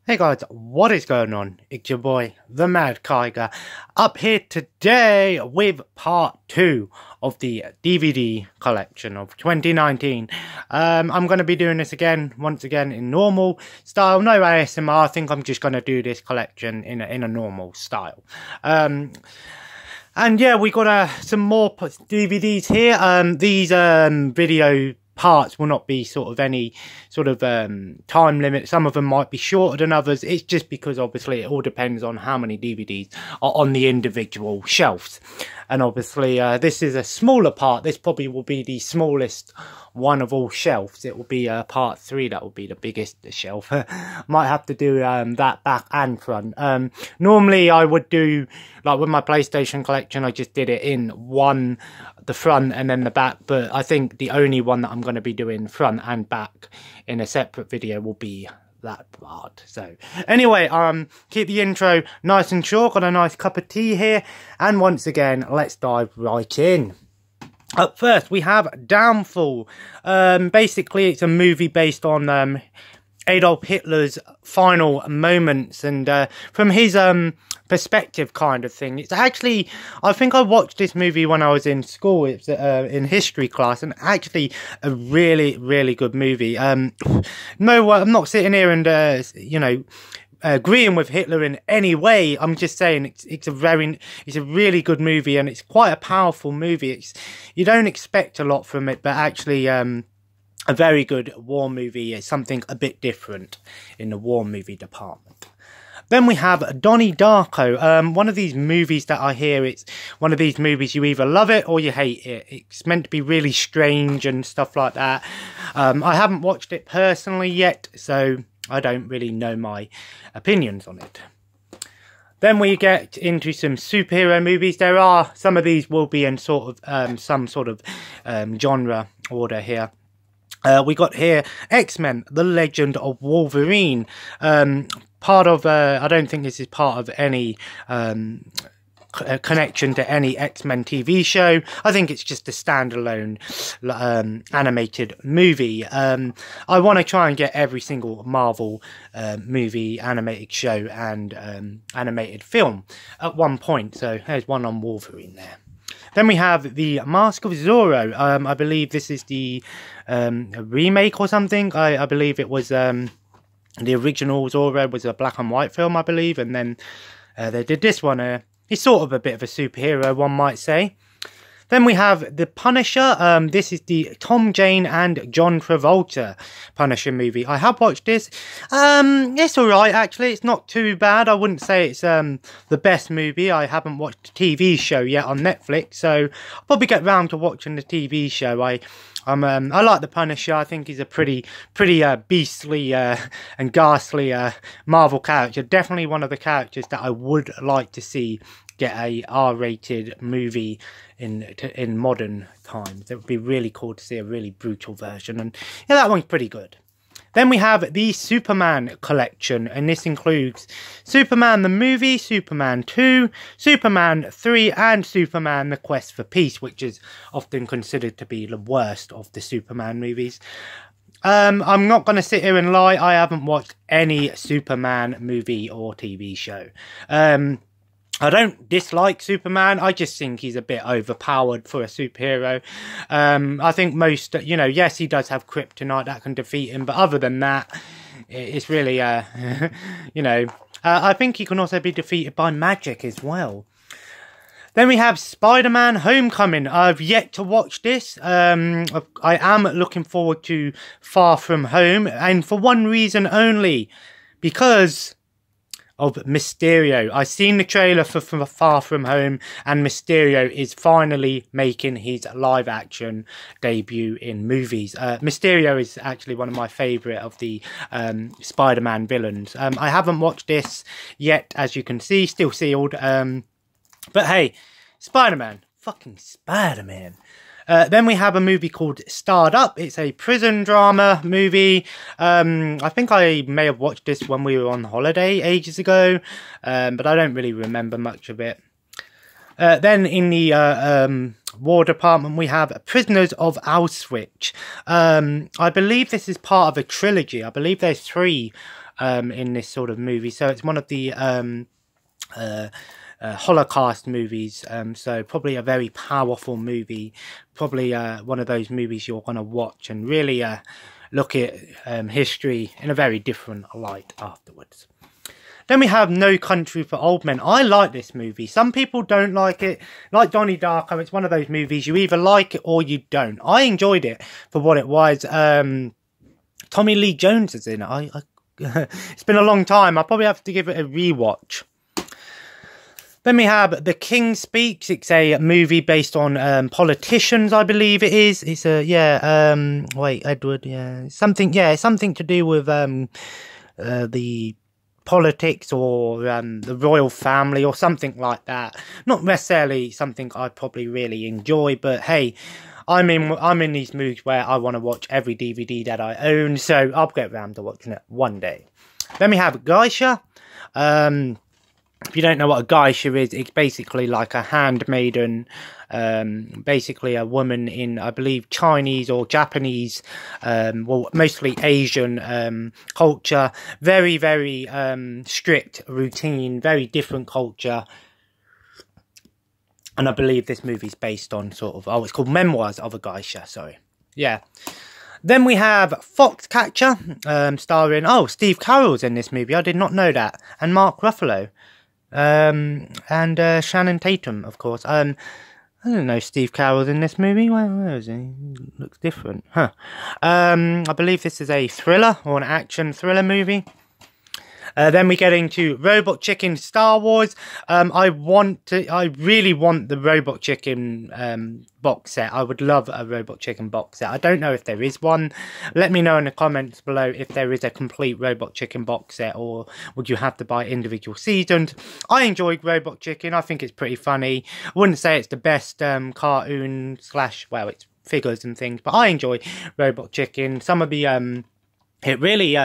Hey guys, what is going on? It's your boy, the Mad Kiger, up here today with part 2 of the DVD collection of 2019. I'm going to be doing this once again in normal style. No ASMR, I think I'm just going to do this collection in a normal style. And yeah, we got some more DVDs here. These video parts will not be sort of any sort of time limit. Some of them might be shorter than others. It's just because obviously it all depends on how many DVDs are on the individual shelves. And obviously this is a smaller part. This probably will be the smallest one of all shelves. It will be part 3 that will be the biggest shelf. Might have to do that back and front. Normally I would do, like with my PlayStation collection, I just did it in the front and then the back, but I think the only one that I'm going to be doing front and back in a separate video will be that part. So anyway, keep the intro nice and short. Got a nice cup of tea here, and once again, let's dive right in. Up first, we have Downfall. Basically, it's a movie based on Adolf Hitler's final moments, and from his perspective kind of thing. It's actually, I think I watched this movie when I was in school. It's in history class, and actually a really, really good movie. No, I'm not sitting here and you know, agreeing with Hitler in any way. I'm just saying it's a really good movie, and it's quite a powerful movie. You don't expect a lot from it, but actually a very good war movie. Is something a bit different in the war movie department. Then we have Donnie Darko, one of these movies that I hear, it's one of these movies you either love it or you hate it. It's meant to be really strange and stuff like that. I haven't watched it personally yet, so I don't really know my opinions on it. Then we get into some superhero movies. Some of these will be in sort of some sort of genre order here. We got here X-Men, The Legend of Wolverine. Part of, I don't think this is part of any connection to any X-Men TV show. I think it's just a standalone animated movie. I want to try and get every single Marvel movie, animated show and animated film at one point. So there's one on Wolverine there. Then we have The Mask of Zorro. I believe this is the remake or something. I believe it was the original Zorro was a black and white film, I believe, and then they did this one. He's sort of a bit of a superhero, one might say. Then we have The Punisher. This is the Tom Jane and John Travolta Punisher movie. I have watched this. It's alright, actually. It's not too bad. I wouldn't say it's the best movie. I haven't watched the TV show yet on Netflix, so I'll probably get round to watching the TV show. I like The Punisher. I think he's a pretty beastly and ghastly Marvel character. Definitely one of the characters that I would like to see get a R-rated movie in modern times. It would be really cool to see a really brutal version, and yeah, that one's pretty good. Then we have the Superman collection, and this includes Superman the movie, Superman 2, Superman 3, and Superman the Quest for Peace, which is often considered to be the worst of the Superman movies. I'm not going to sit here and lie, I haven't watched any Superman movie or TV show. I don't dislike Superman, I just think he's a bit overpowered for a superhero. I think most, you know, yes, he does have kryptonite that can defeat him, but other than that, it's really, you know, I think he can also be defeated by magic as well. Then we have Spider-Man Homecoming. I've yet to watch this. I am looking forward to Far From Home, and for one reason only, because of Mysterio. I've seen the trailer for Far From Home, and Mysterio is finally making his live action debut in movies. Mysterio is actually one of my favourite of the Spider-Man villains. I haven't watched this yet, as you can see, still sealed. But hey, Spider-Man, fucking Spider-Man. Then we have a movie called Starred Up. It's a prison drama movie. I think I may have watched this when we were on holiday ages ago, but I don't really remember much of it. Then in the war department, we have Prisoners of Auschwitz. I believe this is part of a trilogy. I believe there's 3 in this sort of movie. So it's one of the Holocaust movies, so probably a very powerful movie, probably one of those movies you're going to watch and really look at history in a very different light afterwards. Then we have No Country for Old Men. I like this movie. Some people don't like it. Like Donnie Darko, it's one of those movies you either like it or you don't. I enjoyed it for what it was. Tommy Lee Jones is in it. It's been a long time. I'll probably have to give it a rewatch. Then we have The King Speaks. It's a movie based on politicians, I believe it is. It's a, wait, Edward, something to do with the politics or the royal family or something like that. Not necessarily something I'd probably really enjoy, but hey, I'm in these moods where I want to watch every DVD that I own, so I'll get around to watching it one day. Then we have Geisha. If you don't know what a geisha is, it's basically like a handmaiden, basically a woman in, I believe, Chinese or Japanese, well, mostly Asian culture. Very, very strict routine, very different culture. And I believe this movie's based on sort of, it's called Memoirs of a Geisha, sorry. Yeah. Then we have Foxcatcher, starring, Steve Carell's in this movie, I did not know that, and Mark Ruffalo. And Shannon Tatum, of course. I don't know Steve Carell's in this movie. Where is he? He looks different. Huh. I believe this is a thriller or an action thriller movie. Then we get into Robot Chicken Star Wars. I really want the Robot Chicken box set. I would love a Robot Chicken box set. I don't know if there is one. Let me know in the comments below if there is a complete Robot Chicken box set, or would you have to buy individual seasons. I enjoy Robot Chicken. I think it's pretty funny. I wouldn't say it's the best cartoon / well, it's figures and things, but I enjoy Robot Chicken. Some of the it really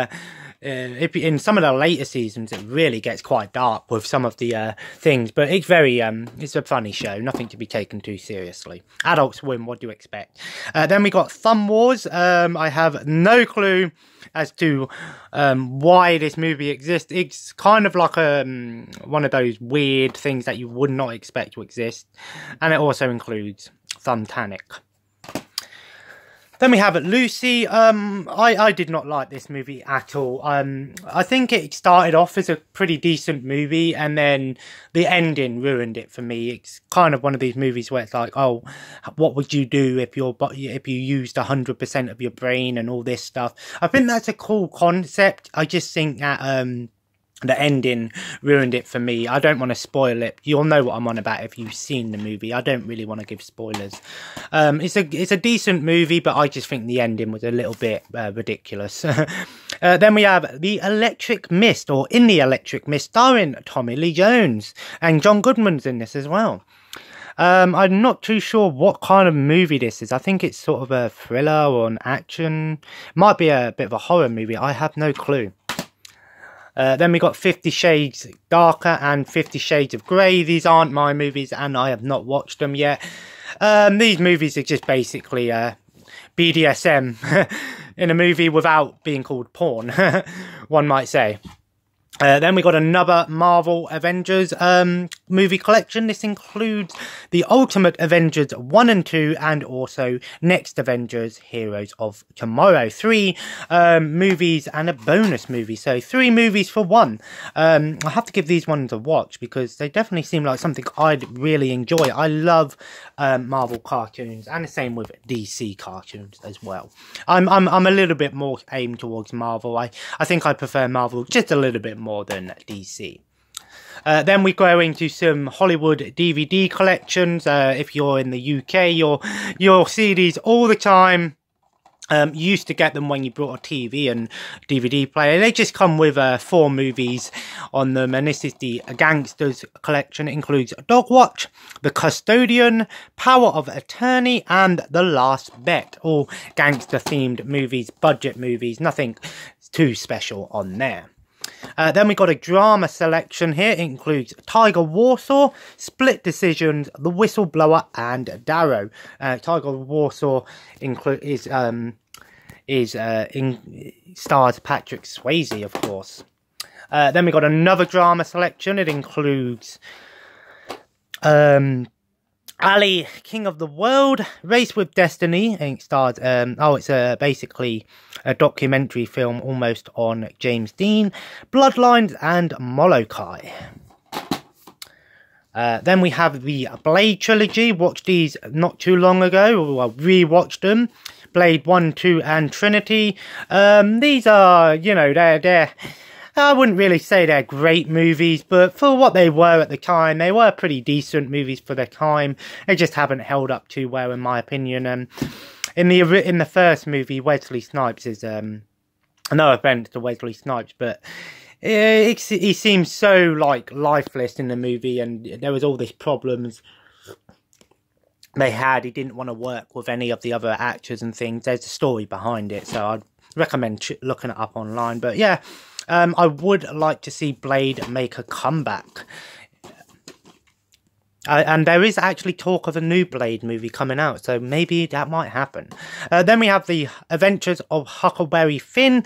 in some of the later seasons, it really gets quite dark with some of the things, but it's very it's a funny show, nothing to be taken too seriously. Adult Swim, what do you expect? Then we got Thumb Wars. I have no clue as to why this movie exists. It's kind of like one of those weird things that you would not expect to exist, and it also includes Thumbtanic. Then we have Lucy. I did not like this movie at all. I think it started off as a pretty decent movie, and then the ending ruined it for me. It's kind of one of these movies where it's like, oh, what would you do if you used 100% of your brain and all this stuff? I think that's a cool concept. I just think that the ending ruined it for me. I don't want to spoil it. You'll know what I'm on about if you've seen the movie. I don't really want to give spoilers. It's a decent movie, but I just think the ending was a little bit ridiculous. Then we have The Electric Mist, or In the Electric Mist, starring Tommy Lee Jones, and John Goodman's in this as well. I'm not too sure what kind of movie this is. I think it's sort of a thriller or an action. Might be a bit of a horror movie. I have no clue. Then we got 50 Shades Darker and 50 Shades of Grey. These aren't my movies and I have not watched them yet. These movies are just basically BDSM in a movie without being called porn, one might say. Then we got another Marvel Avengers movie collection. This includes the Ultimate Avengers 1 and 2 and also Next Avengers Heroes of Tomorrow. 3 movies and a bonus movie. So 3 movies for 1. I have to give these ones a watch because they definitely seem like something I'd really enjoy. I love Marvel cartoons, and the same with DC cartoons as well. I'm a little bit more aimed towards Marvel. I think I prefer Marvel just a little bit more than DC. Then we go into some Hollywood DVD collections. If you're in the UK, you'll see these all the time. You used to get them when you brought a TV and DVD player. They just come with 4 movies on them, and this is the Gangsters collection. It includes Dog Watch, The Custodian, Power of Attorney, and The Last Bet. All gangster-themed movies, budget movies, nothing too special on there. Then we got a drama selection here. It includes Tiger Warsaw, Split Decisions, The Whistleblower, and Darrow. Tiger Warsaw stars Patrick Swayze, of course. Then we got another drama selection. It includes Ali, King of the World, Race with Destiny. And it stars it's basically a documentary film almost on James Dean, Bloodlines, and Molokai. Then we have the Blade trilogy. Watched these not too long ago. Well, rewatched them. Blade 1, 2, and Trinity. These are, you know, they're I wouldn't really say they're great movies, but for what they were at the time, they were pretty decent movies for their time. They just haven't held up too well, in my opinion. In the first movie, Wesley Snipes is no offense to Wesley Snipes, but he seems so like lifeless in the movie, and there was all these problems they had. He didn't want to work with any of the other actors and things. There's a story behind it, so I'd recommend looking it up online. But yeah. I would like to see Blade make a comeback. And there is actually talk of a new Blade movie coming out, so maybe that might happen. Then we have the Adventures of Huckleberry Finn.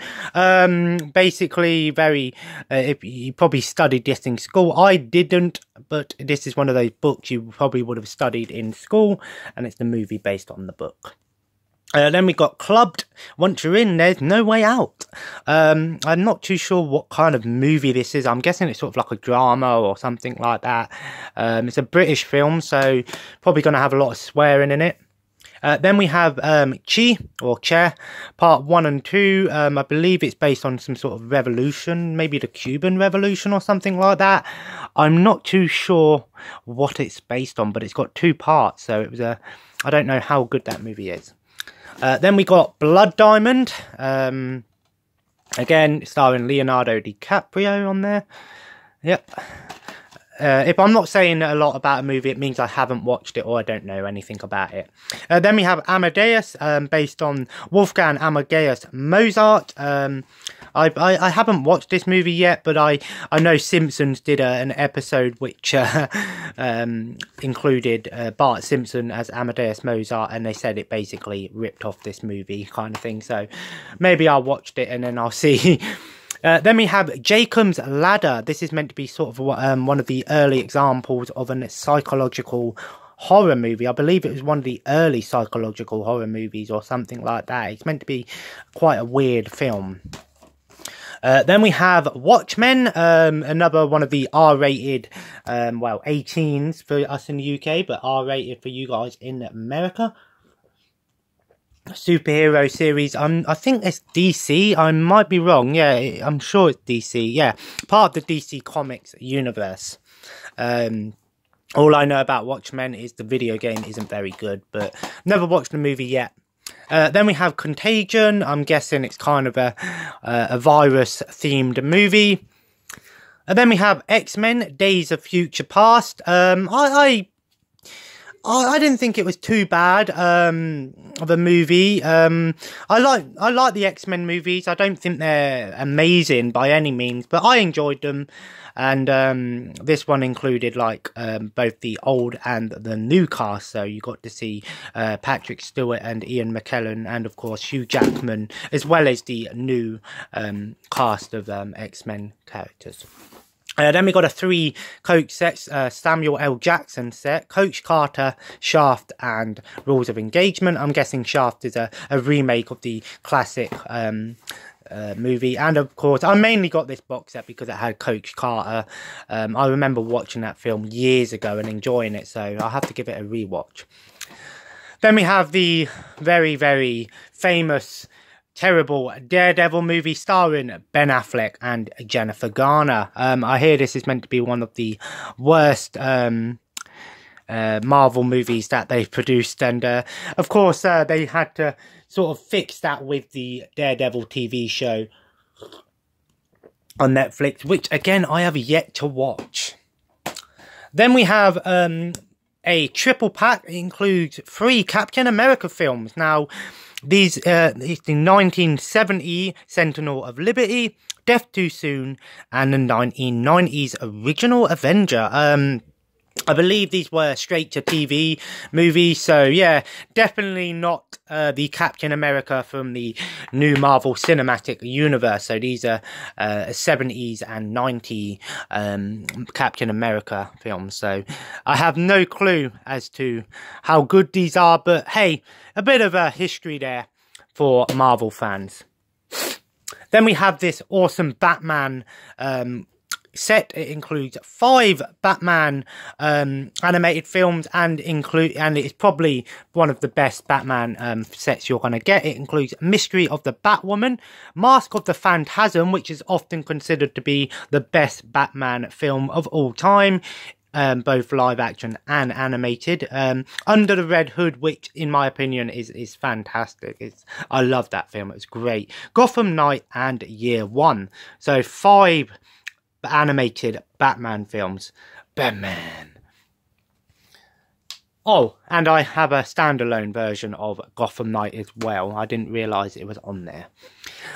Basically, you probably studied this in school. I didn't, but this is one of those books you probably would have studied in school, and it's the movie based on the book. Then we got Clubbed. Once you're in, there's no way out. I'm not too sure what kind of movie this is. I'm guessing it's sort of like a drama or something like that. It's a British film, so probably going to have a lot of swearing in it. Then we have Che, or Che, part 1 and 2. I believe it's based on some sort of revolution, maybe the Cuban Revolution or something like that. I'm not too sure what it's based on, but it's got 2 parts, so it was I don't know how good that movie is. Then we got Blood Diamond, again starring Leonardo DiCaprio on there. Yep. If I'm not saying a lot about a movie, it means I haven't watched it or I don't know anything about it. Then we have Amadeus, based on Wolfgang Amadeus Mozart. I haven't watched this movie yet, but I know Simpsons did an episode which included Bart Simpson as Amadeus Mozart, and they said it basically ripped off this movie kind of thing. So maybe I'll watch it and then I'll see. Then we have Jacob's Ladder. This is meant to be sort of one of the early examples of a psychological horror movie. I believe it was one of the early psychological horror movies or something like that. It's meant to be quite a weird film. Then we have Watchmen, another one of the R-rated, 18s for us in the UK, but R-rated for you guys in America. Superhero series. I think it's DC. I might be wrong. Yeah, I'm sure it's DC. Yeah, part of the DC Comics universe. All I know about Watchmen is the video game isn't very good, but never watched the movie yet. Then we have Contagion. I'm guessing it's kind of a virus-themed movie. And then we have X-Men: Days of Future Past. I didn't think it was too bad of a movie. I like the X-Men movies. I don't think they're amazing by any means, but I enjoyed them. And this one included both the old and the new cast. So you got to see Patrick Stewart and Ian McKellen, and of course Hugh Jackman, as well as the new cast of X-Men characters. Then we got a 3 Coach sets, Samuel L. Jackson set, Coach Carter, Shaft, and Rules of Engagement. I'm guessing Shaft is a remake of the classic movie. And of course, I mainly got this box set because it had Coach Carter. I remember watching that film years ago and enjoying it, so I'll have to give it a rewatch. Then we have the very, very famous, terrible Daredevil movie starring Ben Affleck and Jennifer Garner. I hear this is meant to be one of the worst Marvel movies that they've produced, and of course they had to sort of fix that with the Daredevil TV show on Netflix, which again I have yet to watch. Then we have a triple pack. It includes 3 Captain America films. Now, these it's the 1970 Sentinel of Liberty, Death Too Soon, and the 1990s original Avenger. I believe these were straight-to-TV movies, so yeah, definitely not the Captain America from the new Marvel Cinematic Universe. So these are 70s and 90s Captain America films. So I have no clue as to how good these are, but hey, a bit of a history there for Marvel fans. Then we have this awesome Batman set. It includes 5 Batman animated films and it's probably one of the best Batman sets you're going to get. It includes Mystery of the Batwoman, Mask of the Phantasm, which is often considered to be the best Batman film of all time. Both live action and animated. Under the Red Hood, which in my opinion is fantastic. I love that film. It's great. Gotham Knight and Year One. So 5 animated Batman films. Batman. Oh, and I have a standalone version of Gotham Knight as well. I didn't realise it was on there.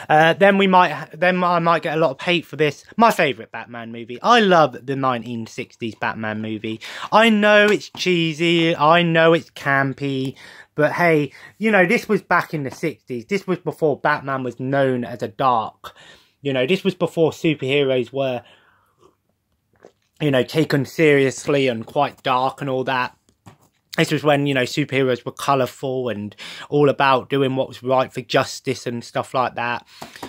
Then I might get a lot of hate for this. My favourite Batman movie. I love the 1960s Batman movie. I know it's cheesy. I know it's campy. But hey, you know, this was back in the 60s. This was before Batman was known as a dark. You know, this was before superheroes were, you know, taken seriously and quite dark and all that. This was when, you know, superheroes were colourful and all about doing what was right for justice and stuff like that.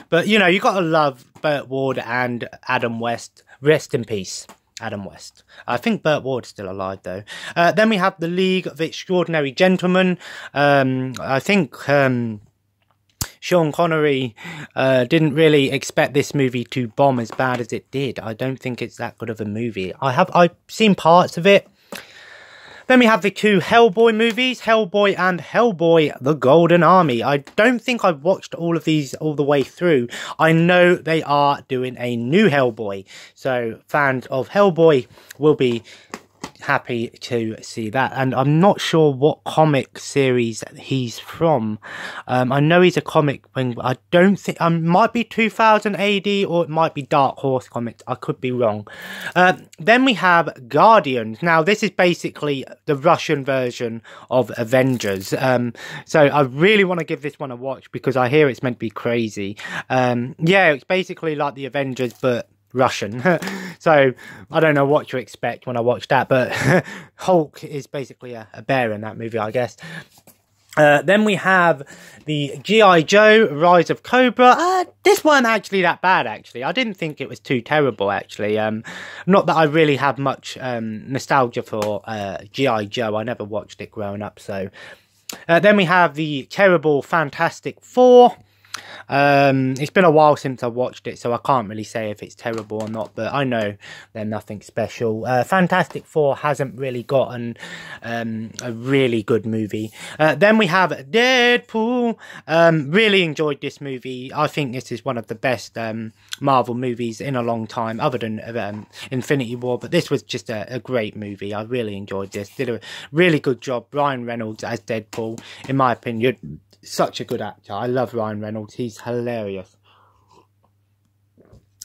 But, you know, you got to love Burt Ward and Adam West. Rest in peace, Adam West. I think Burt Ward's still alive, though. Then we have The League of Extraordinary Gentlemen. I think Sean Connery didn't really expect this movie to bomb as bad as it did. I don't think it's that good of a movie. I've seen parts of it. Then we have the 2 Hellboy movies, Hellboy and Hellboy The Golden Army. I don't think I've watched all of these all the way through. I know they are doing a new Hellboy, so fans of Hellboy will be happy to see that. And I'm not sure what comic series he's from. I know he's a comic thing, but I don't think might be 2000 AD or it might be Dark Horse Comics. I could be wrong. Then we have Guardians. Now this is basically the Russian version of Avengers. So I really want to give this one a watch because I hear it's meant to be crazy. Yeah, it's basically like the Avengers but Russian. So I don't know what to expect when I watch that, but Hulk is basically a bear in that movie, I guess. Then we have the G.I. Joe Rise of Cobra. This weren't actually that bad, actually. I didn't think it was too terrible, actually. Not that I really have much nostalgia for G.I. Joe. I never watched it growing up, so. Then we have the terrible Fantastic Four. It's been a while since I watched it, so I can't really say if it's terrible or not, but I know they're nothing special. Fantastic Four hasn't really gotten a really good movie. Then we have Deadpool. Really enjoyed this movie. I think this is one of the best Marvel movies in a long time, other than Infinity War, but this was just a great movie. I really enjoyed this. Did a really good job. Ryan Reynolds as Deadpool, in my opinion. Such a good actor. I love Ryan Reynolds. He's hilarious.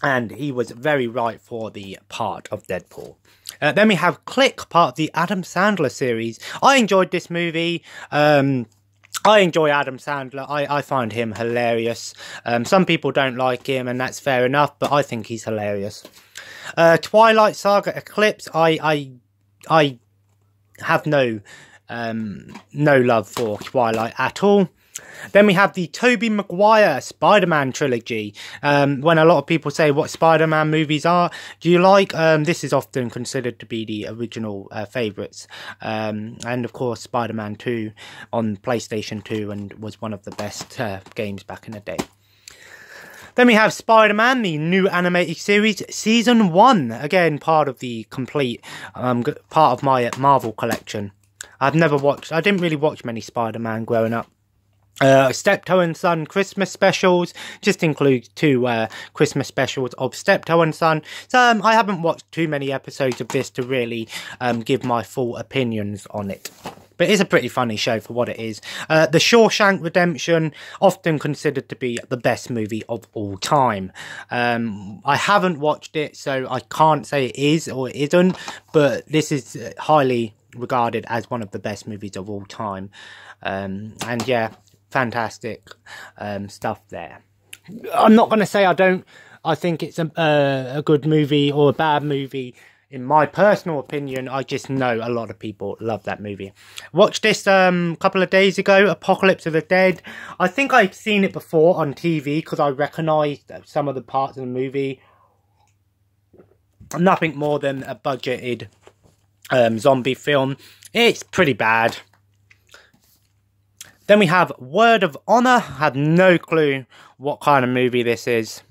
And he was very right for the part of Deadpool. Then we have Click, part of the Adam Sandler series. I enjoyed this movie. I enjoy Adam Sandler. I find him hilarious. Some people don't like him, and that's fair enough, but I think he's hilarious. Twilight Saga Eclipse. I have no love for Twilight at all. Then we have the Tobey Maguire Spider-Man trilogy. When a lot of people say what Spider-Man movies do you like? This is often considered to be the original favourites. And of course Spider-Man 2 on PlayStation 2 and was one of the best games back in the day. Then we have Spider-Man, the new animated series, Season 1. Again, part of the complete, part of my Marvel collection. I didn't really watch many Spider-Man growing up. Steptoe and Son Christmas specials, just includes 2 Christmas specials of Steptoe and Son. So I haven't watched too many episodes of this to really give my full opinions on it. But it's a pretty funny show for what it is. The Shawshank Redemption, often considered to be the best movie of all time. I haven't watched it, so I can't say it is or it isn't, but this is highly regarded as one of the best movies of all time. And yeah, fantastic stuff there. I'm not going to say I think it's a good movie or a bad movie. In my personal opinion, I just know a lot of people love that movie. Watched this a couple of days ago, Apocalypse of the Dead. I think I've seen it before on TV because I recognised some of the parts of the movie. Nothing more than a budgeted zombie film. It's pretty bad. Then we have Word of Honor. I have no clue what kind of movie this is.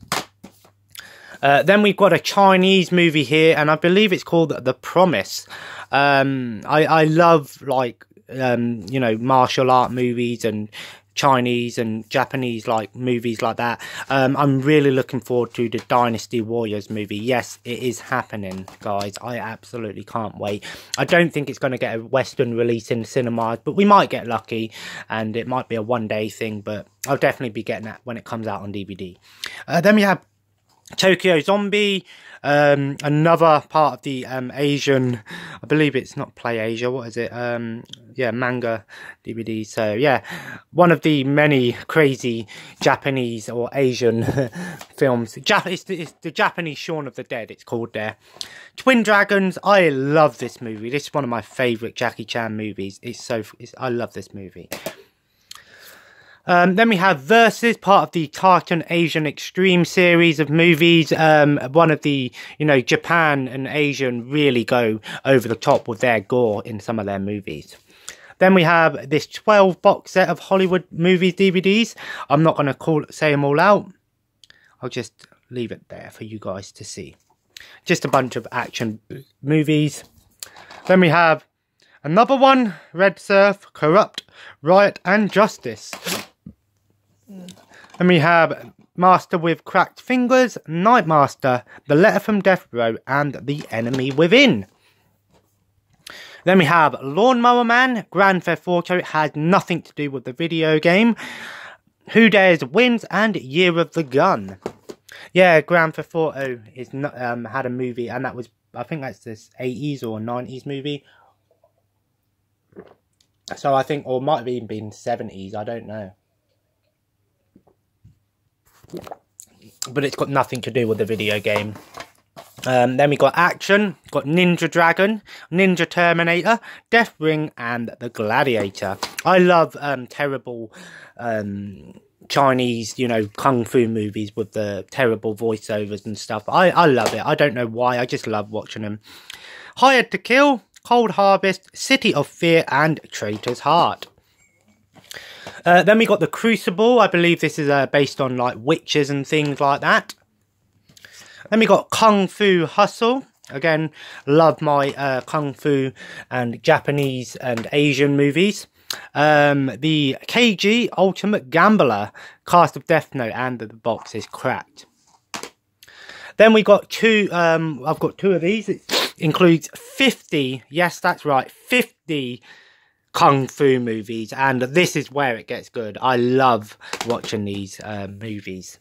Then we've got a Chinese movie here, and I believe it's called The Promise. I love, like, you know, martial art movies and Chinese and Japanese, like, movies like that. I'm really looking forward to the Dynasty Warriors movie. Yes, it is happening, guys. I absolutely can't wait. I don't think it's going to get a Western release in cinemas, but we might get lucky, and it might be a one-day thing, but I'll definitely be getting that when it comes out on DVD. Then we have Tokyo Zombie, another part of the Asian, I believe it's not Play Asia, what is it, yeah, manga DVD. So yeah, one of the many crazy Japanese or Asian films. It's the Japanese Shaun of the Dead, it's called there. Twin Dragons, I love this movie. This is one of my favourite Jackie Chan movies. I love this movie. Then we have Versus, part of the Titan Asian Extreme series of movies. One of the, you know, Japan and Asian really go over the top with their gore in some of their movies. Then we have this 12 box set of Hollywood movies DVDs. I'm not going to say them all out. I'll just leave it there for you guys to see. Just a bunch of action movies. Then we have another one, Red Surf, Corrupt, Riot and Justice. And we have Master with Cracked Fingers, Night Master, The Letter from Death Row, and The Enemy Within. Then we have Lawnmower Man, Grand Theft Auto. It has nothing to do with the video game. Who Dares Wins, and Year of the Gun. Yeah, Grand Theft Auto is not, had a movie, and that was, I think that's this 80s or 90s movie. So I think, or might have even been 70s, I don't know. But it's got nothing to do with the video game. Then we got action, got Ninja Dragon, Ninja Terminator, Death Ring, and The Gladiator. I love terrible Chinese, you know, kung fu movies with the terrible voiceovers and stuff. I love it. I don't know why, I just love watching them. Hired to Kill, Cold Harvest, City of Fear, and Traitor's Heart. Then we got The Crucible. I believe this is based on, like, witches and things like that. Then we got Kung Fu Hustle. Again, love my Kung Fu and Japanese and Asian movies. The KG Ultimate Gambler, Cast of Death Note, and the box is cracked. Then we got two, I've got two of these. It includes 50, yes, that's right, 50 Kung Fu movies, and this is where it gets good. I love watching these movies.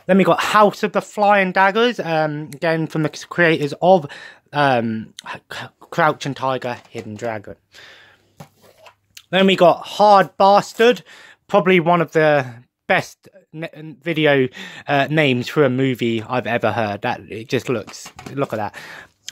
Then we got House of the Flying Daggers, again from the creators of Crouching Tiger, Hidden Dragon. Then we got Hard Bastard, probably one of the best video names for a movie I've ever heard. That it just looks, look at that.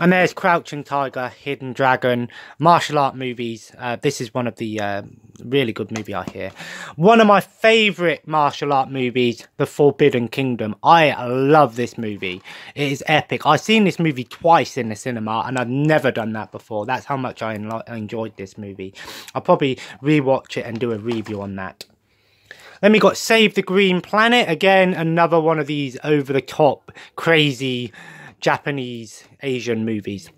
And there's Crouching Tiger, Hidden Dragon, martial art movies. This is one of the really good movie I hear. One of my favourite martial art movies, The Forbidden Kingdom. I love this movie. It is epic. I've seen this movie twice in the cinema, and I've never done that before. That's how much I enjoyed this movie. I'll probably rewatch it and do a review on that. Then we got Save the Green Planet. Again, another one of these over-the-top, crazy Japanese Asian movies.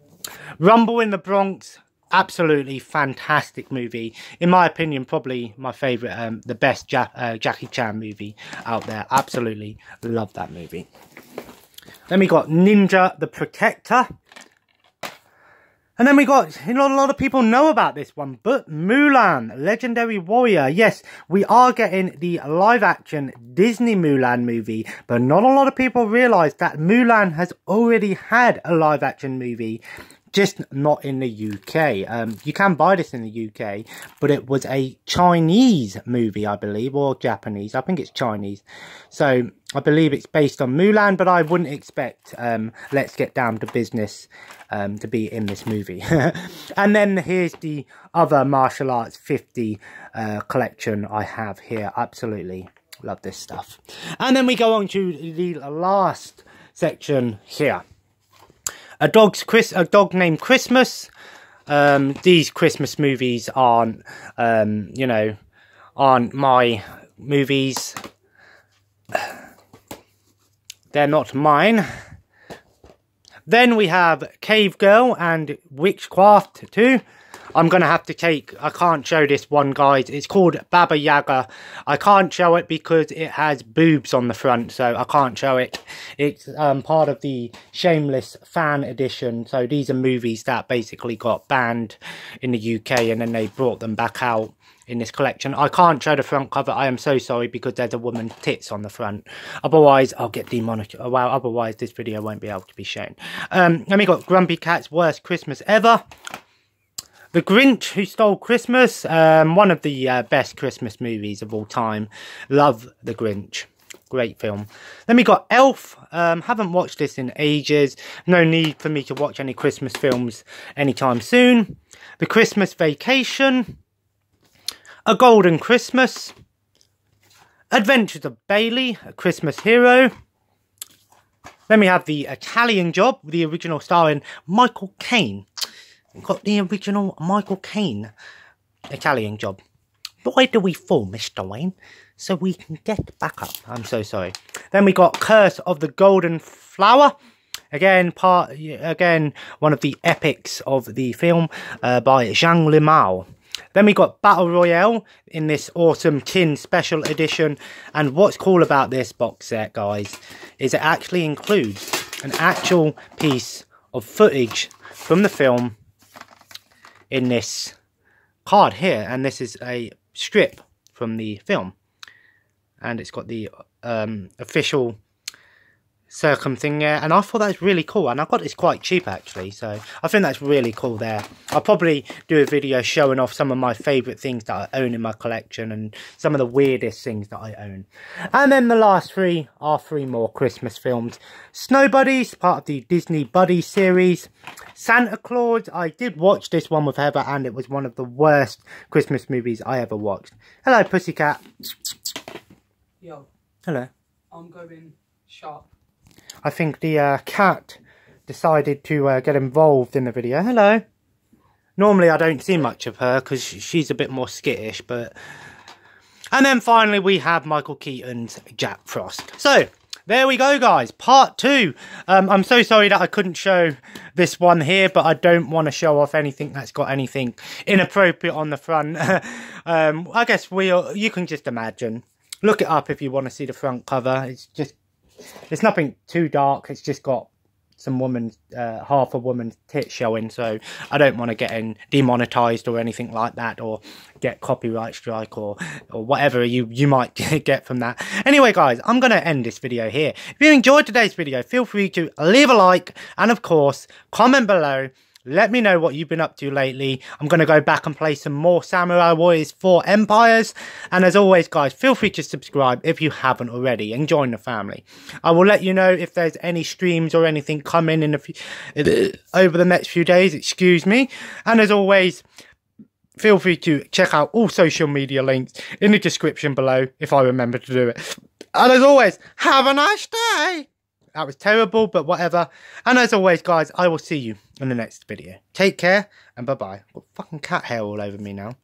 Rumble in the Bronx, absolutely fantastic movie. In my opinion, probably my favourite, the best Jackie Chan movie out there. Absolutely love that movie. Then we got Ninja the Protector. And then we got, not a lot of people know about this one, but Mulan, Legendary Warrior. Yes, we are getting the live-action Disney Mulan movie, but not a lot of people realise that Mulan has already had a live-action movie, just not in the UK. You can buy this in the UK, but it was a Chinese movie, I believe, or Japanese. I think it's Chinese. So I believe it's based on Mulan, but I wouldn't expect Let's Get Down to Business to be in this movie. And then here's the other martial arts 50 collection I have here. Absolutely love this stuff. And then we go on to the last section here. A dog named Christmas. These Christmas movies aren't, you know, aren't my movies. They're not mine. Then we have Cave Girl and Witchcraft 2. I'm going to have to take... I can't show this one, guys. It's called Baba Yaga. I can't show it because it has boobs on the front, so I can't show it. It's part of the Shameless fan edition. So these are movies that basically got banned in the UK and then they brought them back out in this collection. I can't show the front cover. I am so sorry because there's a woman's tits on the front. Otherwise, I'll get demonetized. Well, otherwise this video won't be able to be shown. Then we got Grumpy Cat's Worst Christmas Ever. The Grinch Who Stole Christmas, one of the best Christmas movies of all time. Love The Grinch. Great film. Then we got Elf. Haven't watched this in ages. No need for me to watch any Christmas films anytime soon. The Christmas Vacation. A Golden Christmas. Adventures of Bailey, A Christmas Hero. Then we have The Italian Job, the original starring Michael Caine. We've got the original Michael Caine Italian Job. Why do we fall, Mr. Wayne? So we can get back up. I'm so sorry. Then we got Curse of the Golden Flower. Again, one of the epics of the film by Jean Limau. Then we got Battle Royale in this awesome tin special edition. And what's cool about this box set, guys, is it actually includes an actual piece of footage from the film in this card here, and this is a strip from the film, and it's got the official circum thing there, and I thought that was really cool, and I got this quite cheap actually, so I think that's really cool there. I'll probably do a video showing off some of my favourite things that I own in my collection and some of the weirdest things that I own. And then the last three are three more Christmas films. Snow Buddies, part of the Disney Buddies series. Santa Claus, I did watch this one with Heather and it was one of the worst Christmas movies I ever watched. Hello Pussycat. Yo. Hello. I'm going sharp. I think the cat decided to get involved in the video. Hello. Normally I don't see much of her because she's a bit more skittish, but... And then finally we have Michael Keaton's Jack Frost. So, there we go guys, part 2. I'm so sorry that I couldn't show this one here, but I don't want to show off anything that's got anything inappropriate on the front. I guess you can just imagine. Look it up if you want to see the front cover. It's nothing too dark. It's just got some woman's, half a woman's tit showing. So I don't want to get demonetized or anything like that, or get copyright strike or whatever you might get from that. Anyway, guys, I'm going to end this video here. If you enjoyed today's video, feel free to leave a like and, of course, comment below. Let me know what you've been up to lately. I'm going to go back and play some more Samurai Warriors 4 Empires. And as always, guys, feel free to subscribe if you haven't already and join the family. I will let you know if there's any streams or anything coming in over the next few days. Excuse me. And as always, feel free to check out all social media links in the description below if I remember to do it. And as always, have a nice day. That was terrible, but whatever. And as always, guys, I will see you in the next video. Take care, and bye-bye. Got fucking cat hair all over me now.